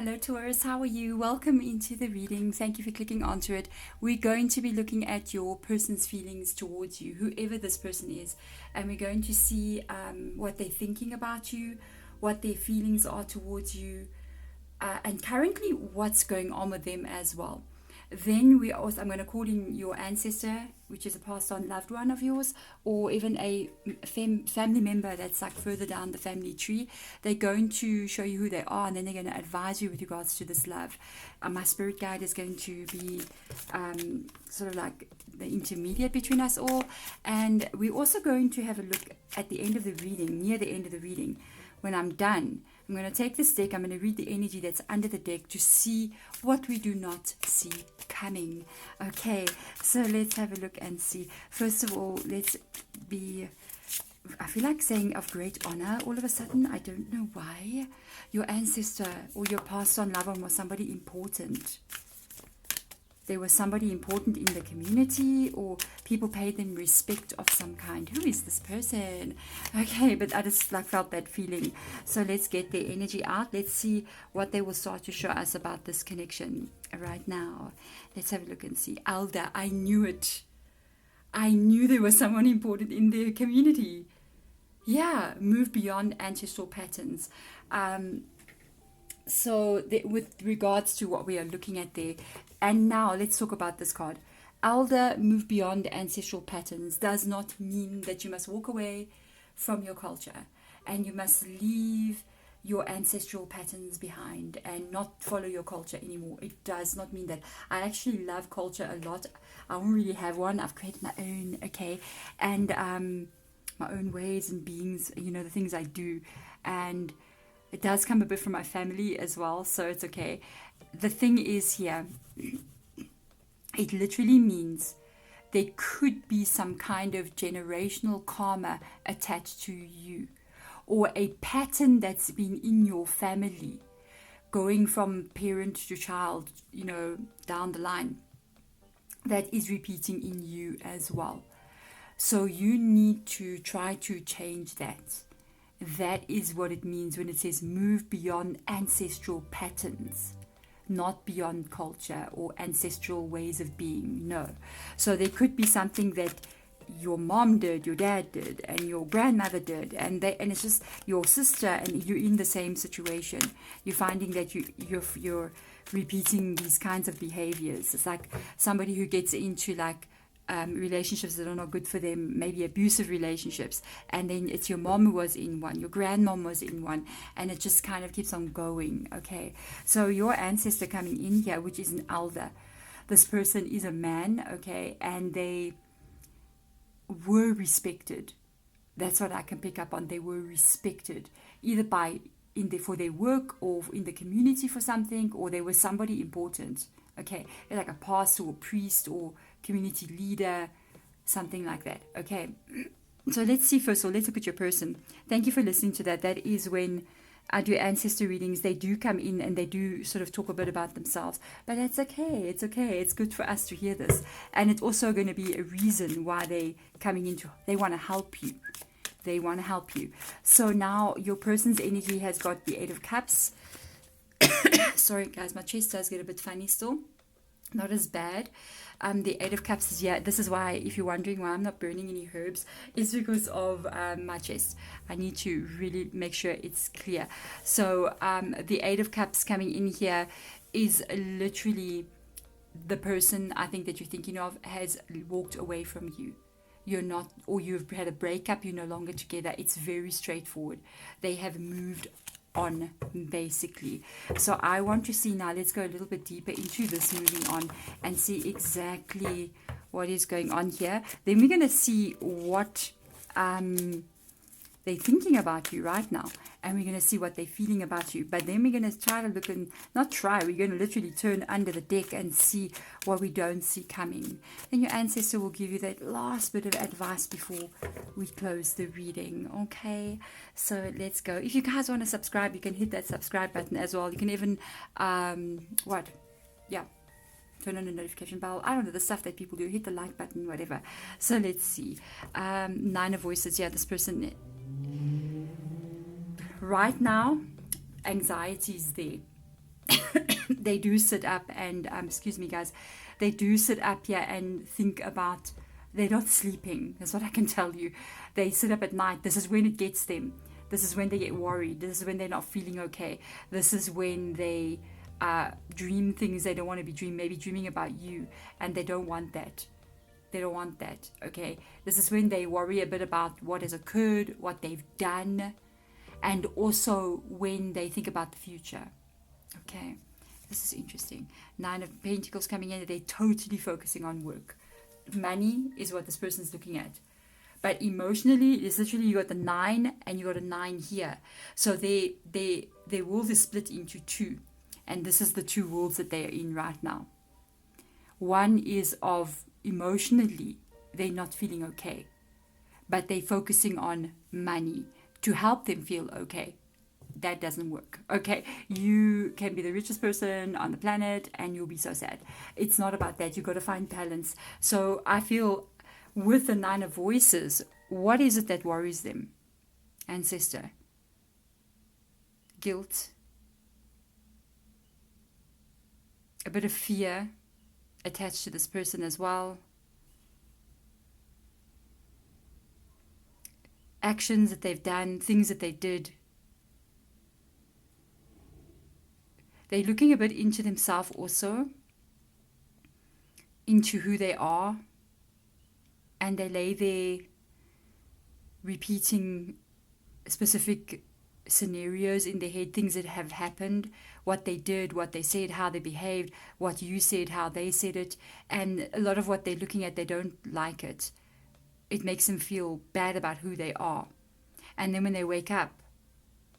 Hello Taurus, how are you? Welcome into the reading. Thank you for clicking onto it. We're going to be looking at your person's feelings towards you, whoever this person is, and we're going to see what they're thinking about you, what their feelings are towards you, and currently what's going on with them as well. Then I'm going to call in your ancestor, which is a passed on loved one of yours, or even a family member that's like further down the family tree. They're going to show you who they are, and then they're going to advise you with regards to this love. My spirit guide is going to be sort of like the intermediate between us all, and we're also going to have a look at the end of the reading, near the end of the reading. When I'm done, I'm going to take this deck, I'm going to read the energy that's under the deck to see what we do not see coming. Okay, so let's have a look and see. First of all, I feel like saying of great honor all of a sudden. I don't know why. Your ancestor or your passed on loved one was somebody important. There was somebody important in the community, or people paid them respect of some kind. Who is this person? Okay, but I just felt that feeling. So let's get their energy out. Let's see what they will start to show us about this connection right now. Let's have a look and see. Elder, I knew it. I knew there was someone important in their community. Yeah, move beyond ancestral patterns. With regards to what we are looking at there, and now let's talk about this card. Elder, move beyond ancestral patterns does not mean that you must walk away from your culture and you must leave your ancestral patterns behind and not follow your culture anymore. It does not mean that. I actually love culture a lot. I don't really have one. I've created my own, okay, and my own ways and beings, the things I do, and it does come a bit from my family as well, so it's okay. The thing is here, it literally means there could be some kind of generational karma attached to you, or a pattern that's been in your family, going from parent to child, down the line, that is repeating in you as well. So you need to try to change that. That is what it means when it says move beyond ancestral patterns, not beyond culture or ancestral ways of being. No. So there could be something that your mom did, your dad did, and your grandmother did, and it's just your sister, and you're in the same situation. You're finding that you're repeating these kinds of behaviors. It's like somebody who gets into relationships that are not good for them, maybe abusive relationships, and then it's your mom who was in one, your grandmom was in one, and it just kind of keeps on going. Okay, so your ancestor coming in here, which is an elder, this person is a man, okay, and they were respected. That's what I can pick up on. They were respected either for their work or in the community for something, or they were somebody important. Okay, they're like a pastor or priest or community leader, something like that. Okay, so let's see. First of all, let's look at your person. Thank you for listening to that. That is when I do ancestor readings, they do come in and they do sort of talk a bit about themselves, but that's okay. It's okay. It's good for us to hear this, and it's also going to be a reason why they coming into. They want to help you. They want to help you. So now your person's energy has got the Eight of Cups. Sorry guys, my chest does get a bit funny still. Not as bad. The Eight of Cups is here. This is why, if you're wondering why I'm not burning any herbs, it's because of my chest. I need to really make sure it's clear. So the Eight of Cups coming in here is literally the person I think that you're thinking of has walked away from you. You're not, or you've had a breakup, you're no longer together. It's very straightforward. They have moved on, basically. So I want to see now, let's go a little bit deeper into this moving on and see exactly what is going on here. Then we're going to see what they're thinking about you right now, and we're going to see what they're feeling about you. But then we're going to try to look, and not try, we're going to literally turn under the deck and see what we don't see coming. Then your ancestor will give you that last bit of advice before we close the reading. Okay, so let's go. If you guys want to subscribe, you can hit that subscribe button as well. You can even turn on the notification bell. I don't know, the stuff that people do. Hit the like button, whatever. So let's see. Nine of Voices. Yeah, this person right now, anxiety is there. they do sit up and, excuse me guys, they do sit up here and think about, they're not sleeping. That's what I can tell you. They sit up at night. This is when it gets them. This is when they get worried. This is when they're not feeling okay. This is when they dream things they don't want to be dreaming, maybe dreaming about you, and they don't want that. They don't want that, okay? This is when they worry a bit about what has occurred, what they've done, and also when they think about the future, okay? This is interesting. 9 of Pentacles coming in, they're totally focusing on work. Money is what this person's looking at. But emotionally, it's literally you got the 9 and you got a 9 here. So their world is split into 2. And this is the 2 worlds that they are in right now. One is of emotionally, they're not feeling okay. But they're focusing on money to help them feel okay. That doesn't work, okay? You can be the richest person on the planet and you'll be so sad. It's not about that. You've got to find balance. So I feel with the 9 of Voices, what is it that worries them? Ancestor. Guilt. A bit of fear attached to this person as well. Actions that they've done, things that they did. They're looking a bit into themselves also, into who they are, and they lay there repeating specific scenarios in their head, things that have happened, what they did, what they said, how they behaved, what you said, how they said it, and a lot of what they're looking at, they don't like it. It makes them feel bad about who they are. And then when they wake up,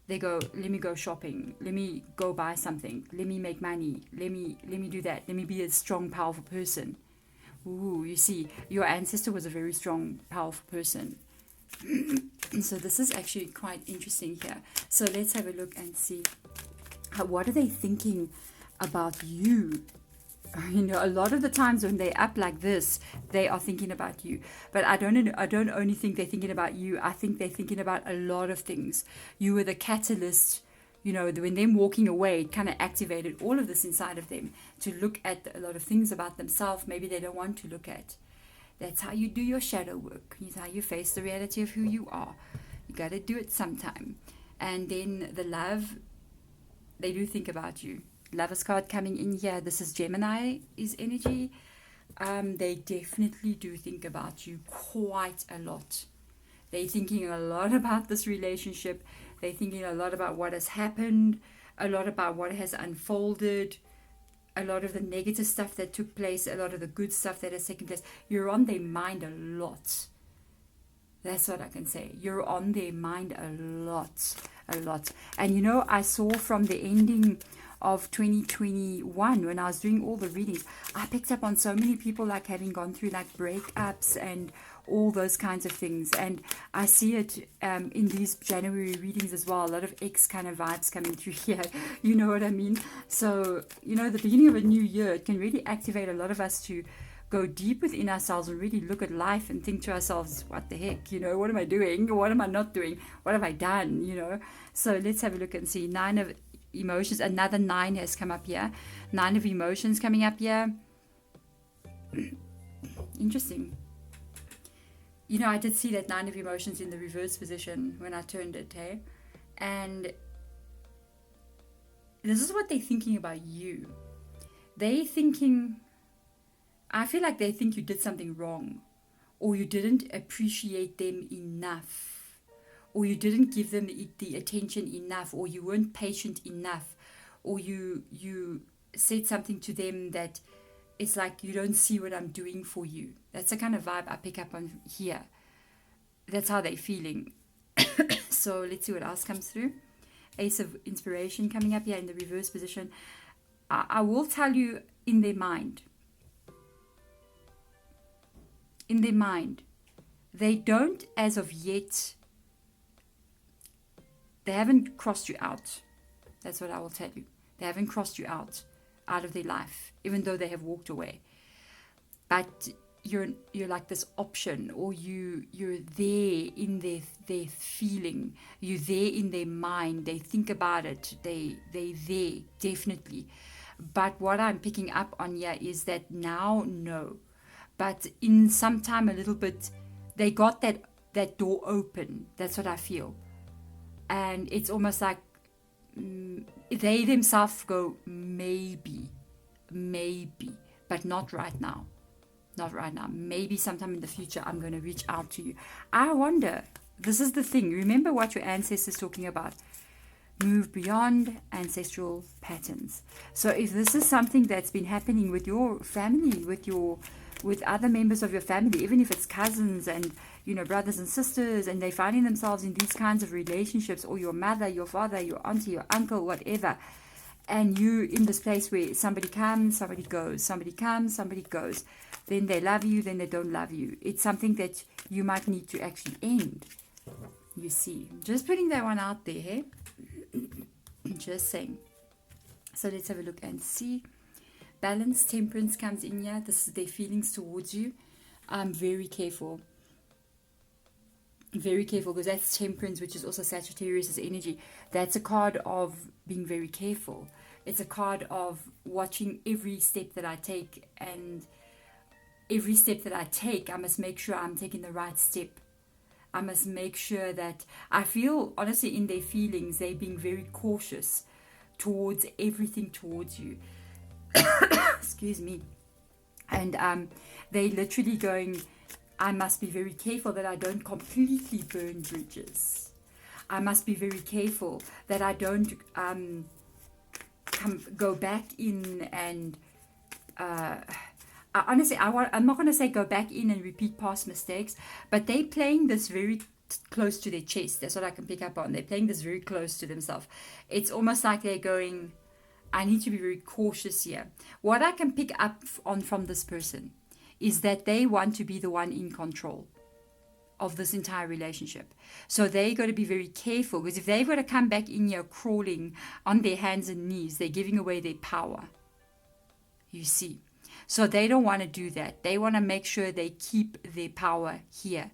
they go, let me go shopping, let me go buy something, let me make money, let me do that, let me be a strong, powerful person. Ooh, you see, your ancestor was a very strong, powerful person. So this is actually quite interesting here. So let's have a look and see, what are they thinking about you? You know, a lot of the times when they're up like this, they are thinking about you. But I don't only think they're thinking about you. I think they're thinking about a lot of things. You were the catalyst. You know, when them walking away, it kind of activated all of this inside of them to look at a lot of things about themselves maybe they don't want to look at. That's how you do your shadow work. It's how you face the reality of who you are. You got to do it sometime. And then the love, they do think about you. Lover's card coming in here. This is Gemini is energy. They definitely do think about you quite a lot. They're thinking a lot about this relationship. They're thinking a lot about what has happened, a lot about what has unfolded, a lot of the negative stuff that took place, a lot of the good stuff that has taken place. You're on their mind a lot. That's what I can say. You're on their mind a lot, a lot. And you know, I saw from the ending of 2021, when I was doing all the readings, I picked up on so many people like having gone through like breakups and all those kinds of things. And I see it in these January readings as well. A lot of ex kind of vibes coming through here. You know what I mean? So, you know, the beginning of a new year, it can really activate a lot of us to go deep within ourselves and really look at life and think to ourselves, what the heck, you know, what am I doing? What am I not doing? What have I done? You know, so let's have a look and see. 9 of Emotions, another 9 has come up here. 9 of Emotions coming up here. Interesting. You know, I did see that 9 of Emotions in the reverse position when I turned it, hey? And this is what they're thinking about you. They're thinking, I feel like they think you did something wrong, or you didn't appreciate them enough, or you didn't give them the attention enough, or you weren't patient enough, or you said something to them that it's like, you don't see what I'm doing for you. That's the kind of vibe I pick up on here. That's how they're feeling. So let's see what else comes through. Ace of Inspiration coming up here in the reverse position. I will tell you, in their mind, they don't, as of yet, they haven't crossed you out. That's what I will tell you. They haven't crossed you out of their life, even though they have walked away. But you're like this option, or you're there in their feeling, you're there in their mind, they think about it, they're there definitely. But what I'm picking up on here is that now, no, but in some time a little bit, they got that door open. That's what I feel. And it's almost like they themselves go, maybe, but not right now. Not right now. Maybe sometime in the future I'm going to reach out to you. I wonder, this is the thing. Remember what your ancestors talking about. Move beyond ancestral patterns. So if this is something that's been happening with your family, with other members of your family, even if it's cousins and brothers and sisters, and they're finding themselves in these kinds of relationships, or your mother, your father, your auntie, your uncle, whatever, and you in this place where somebody comes, somebody goes, somebody comes, somebody goes, then they love you, then they don't love you. It's something that you might need to actually end. You see, just putting that one out there, hey? Just saying. So let's have a look and see. Balance, temperance comes in here. This is their feelings towards you. I'm very careful. Very careful, because that's temperance, which is also Sagittarius' energy. That's a card of being very careful. It's a card of watching every step that I take, and every step that I take, I must make sure I'm taking the right step. I must make sure that I feel, honestly, in their feelings, they're being very cautious towards everything towards you. Excuse me. And they literally going, I must be very careful that I don't completely burn bridges. I must be very careful that I don't go back in and honestly, I'm not going to say go back in and repeat past mistakes, but they're playing this very close to their chest. That's what I can pick up on. They're playing this very close to themselves. It's almost like they're going, I need to be very cautious here. What I can pick up on from this person is that they want to be the one in control of this entire relationship. So they're going to be very careful, because if they've got to come back in here crawling on their hands and knees, they're giving away their power. You see. So they don't want to do that. They want to make sure they keep their power here.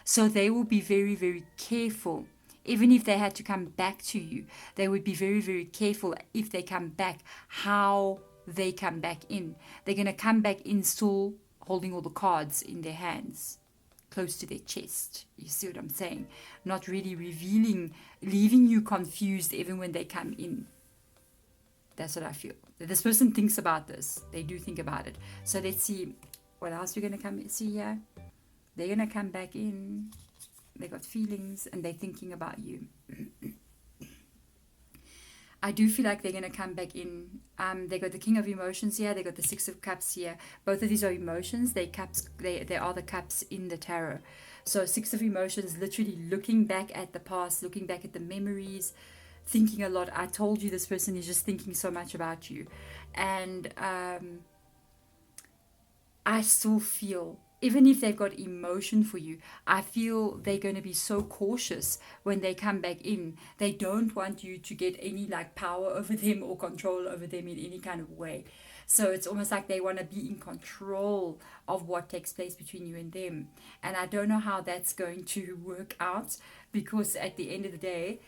So they will be very, very careful. Even if they had to come back to you, they would be very, very careful if they come back, how they come back in. They're going to come back in still holding all the cards in their hands, close to their chest. You see what I'm saying? Not really revealing, leaving you confused even when they come in. That's what I feel. This person thinks about this. They do think about it. So let's see what else we're going to come see here. They're going to come back in. They got feelings and they're thinking about you. I do feel like they're going to come back in. They got the King of Emotions here. They got the Six of Cups here. Both of these are emotions. They are the cups in the tarot. So Six of Emotions, literally looking back at the past, looking back at the memories, thinking a lot. I told you this person is just thinking so much about you. And I still feel, even if they've got emotion for you, I feel they're going to be so cautious when they come back in. They don't want you to get any like power over them or control over them in any kind of way. So it's almost like they want to be in control of what takes place between you and them. And I don't know how that's going to work out, because at the end of the day,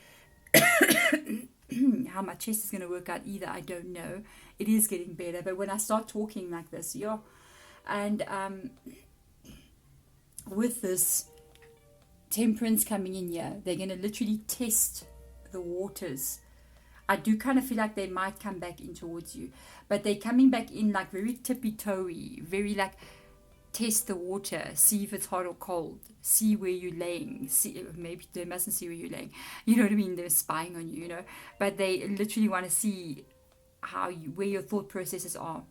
how my chest is going to work out either, I don't know. It is getting better, but when I start talking like this, yeah. And with this temperance coming in here, they're going to literally test the waters. I do kind of feel like they might come back in towards you, but they're coming back in like very tippy-toey, very like test the water, see if it's hot or cold, see where you're laying, see, maybe they mustn't see where you're laying, you know what I mean, they're spying on you, you know, but they literally want to see where your thought processes are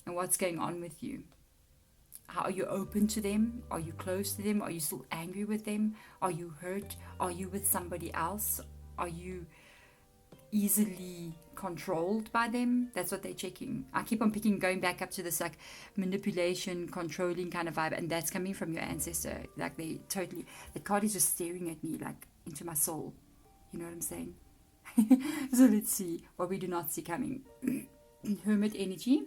and what's going on with you. How are you open to them? Are you close to them? Are you still angry with them? Are you hurt? Are you with somebody else? Are you easily controlled by them? That's what they're checking. I keep on going back up to this like manipulation, controlling kind of vibe, and that's coming from your ancestor. Like the card is just staring at me like into my soul. You know what I'm saying? So let's see what we do not see coming. Hermit energy,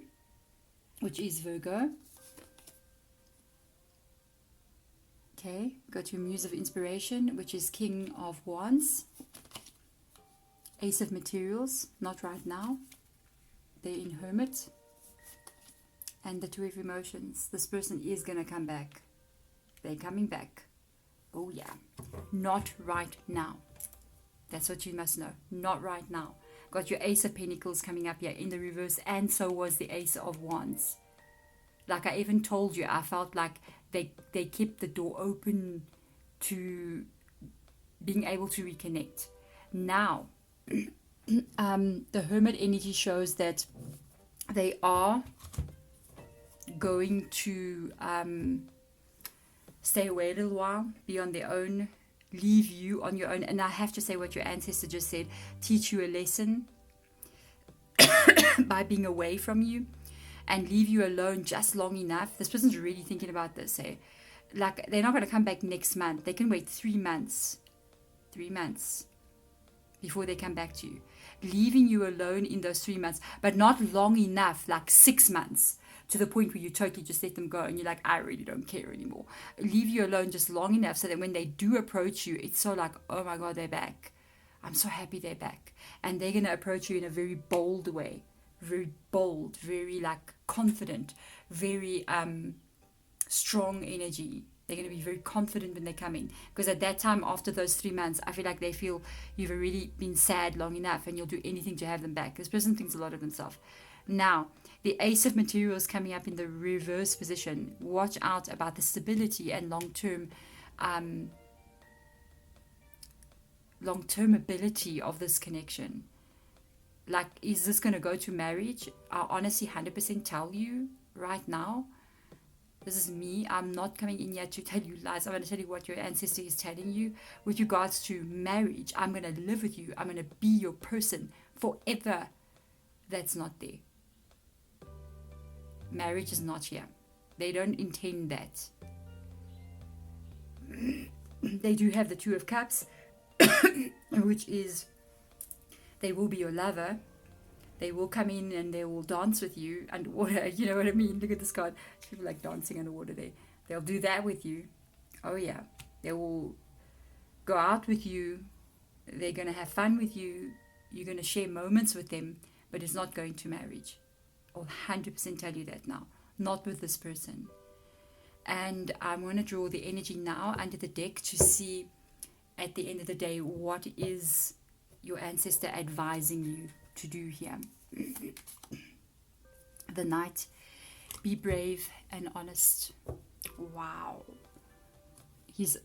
which is Virgo. Okay, go to Muse of Inspiration, which is King of Wands. Ace of Materials, not right now. They're in Hermit. And the Two of Emotions. This person is going to come back. They're coming back. Oh yeah. Not right now. That's what you must know. Not right now. Got your Ace of Pentacles coming up here in the reverse. And so was the Ace of Wands. Like I even told you, I felt like they kept the door open to being able to reconnect. Now, the Hermit energy shows that they are going to stay away a little while, be on their own, leave you on your own. And I have to say what your ancestor just said, teach you a lesson by being away from you and leave you alone just long enough. This person's really thinking about this, eh? Like, they're not going to come back next month. They can wait 3 months. 3 months before they come back to you. Leaving you alone in those 3 months, but not long enough, like 6 months, to the point where you totally just let them go and you're like, I really don't care anymore. Leave you alone just long enough so that when they do approach you, it's so like, oh my God, they're back. I'm so happy they're back. And they're going to approach you in a very bold way. Very bold, very like confident, very strong energy. They're going to be very confident when they come in. Because at that time, after those 3 months, I feel like they feel you've already been sad long enough and you'll do anything to have them back. This person thinks a lot of themselves. Now, the Ace of Materials coming up in the reverse position. Watch out about the stability and long-term ability of this connection. Like, is this going to go to marriage? I honestly 100% tell you right now. This is me. I'm not coming in here to tell you lies. I'm going to tell you what your ancestor is telling you with regards to marriage. I'm going to live with you. I'm going to be your person forever. That's not there. Marriage is not here. They don't intend that. They do have the Two of Cups, which is they will be your lover. They will come in and they will dance with you underwater. You know what I mean? Look at this card. People like dancing underwater there. They'll do that with you. Oh yeah. They will go out with you. They're going to have fun with you. You're going to share moments with them. But it's not going to marriage. I'll 100% tell you that now. Not with this person. And I'm going to draw the energy now under the deck to see at the end of the day what is your ancestor advising you to do here. The Knight. Be brave and honest. Wow. He's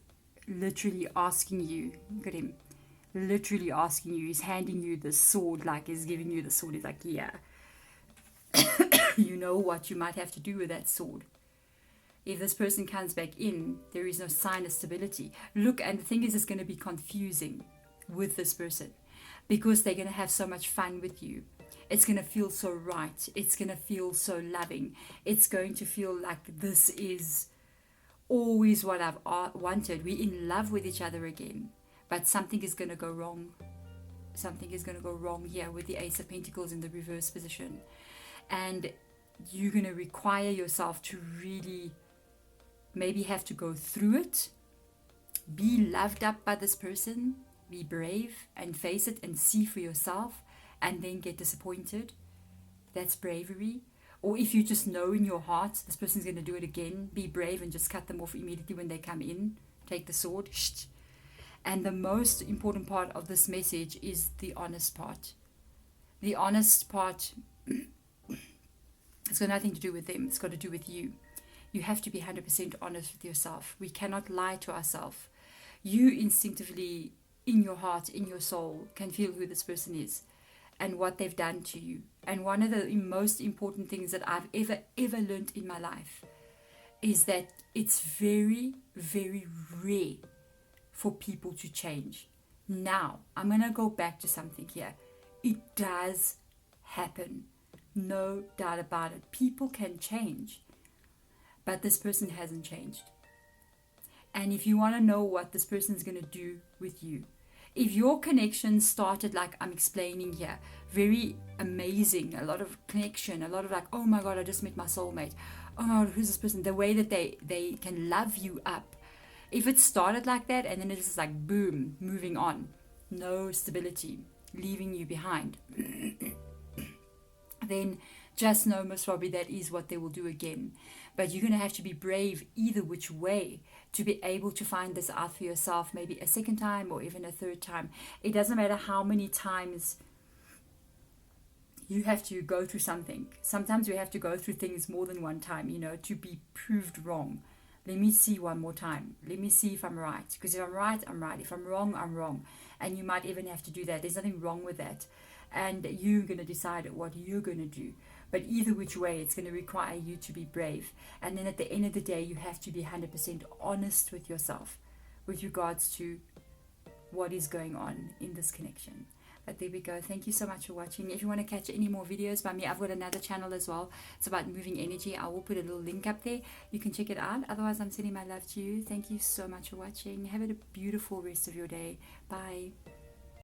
literally asking you. Look at him. Literally asking you. He's handing you the sword, like he's giving you the sword. He's like, yeah. You know what you might have to do with that sword. If this person comes back in, there is no sign of stability. Look, and the thing is, it's going to be confusing with this person because they're going to have so much fun with you. It's going to feel so right. It's going to feel so loving. It's going to feel like this is always what I've wanted. We're in love with each other again. But something is going to go wrong. Something is going to go wrong here with the Ace of Pentacles in the reverse position. And you're going to require yourself to really maybe have to go through it. Be loved up by this person. Be brave and face it and see for yourself and then get disappointed. That's bravery. Or if you just know in your heart this person's going to do it again, be brave and just cut them off immediately when they come in. Take the sword. And the most important part of this message is the honest part. The honest part, it's got nothing to do with them. It's got to do with you. You have to be 100% honest with yourself. We cannot lie to ourselves. You instinctively, in your heart, in your soul, can feel who this person is and what they've done to you. And one of the most important things that I've ever learned in my life is that it's very, very rare for people to change. Now, I'm going to go back to something here. It does happen. No doubt about it. People can change. But this person hasn't changed. And if you want to know what this person is going to do with you, if your connection started like I'm explaining here, very amazing, a lot of connection, a lot of like, oh my God, I just met my soulmate. Oh my God, who's this person? The way that they can love you up. If it started like that and then it's just like boom, moving on, no stability, leaving you behind, then just know most probably that is what they will do again. But you're going to have to be brave either which way to be able to find this out for yourself, maybe a second time or even a third time. It doesn't matter how many times you have to go through something. Sometimes we have to go through things more than one time, you know, to be proved wrong. Let me see one more time. Let me see if I'm right. Because if I'm right, I'm right. If I'm wrong, I'm wrong. And you might even have to do that. There's nothing wrong with that. And you're going to decide what you're going to do. But either which way, it's going to require you to be brave. And then at the end of the day, you have to be 100% honest with yourself with regards to what is going on in this connection. But there we go. Thank you so much for watching. If you want to catch any more videos by me, I've got another channel as well. It's about moving energy. I will put a little link up there. You can check it out. Otherwise, I'm sending my love to you. Thank you so much for watching. Have a beautiful rest of your day. Bye.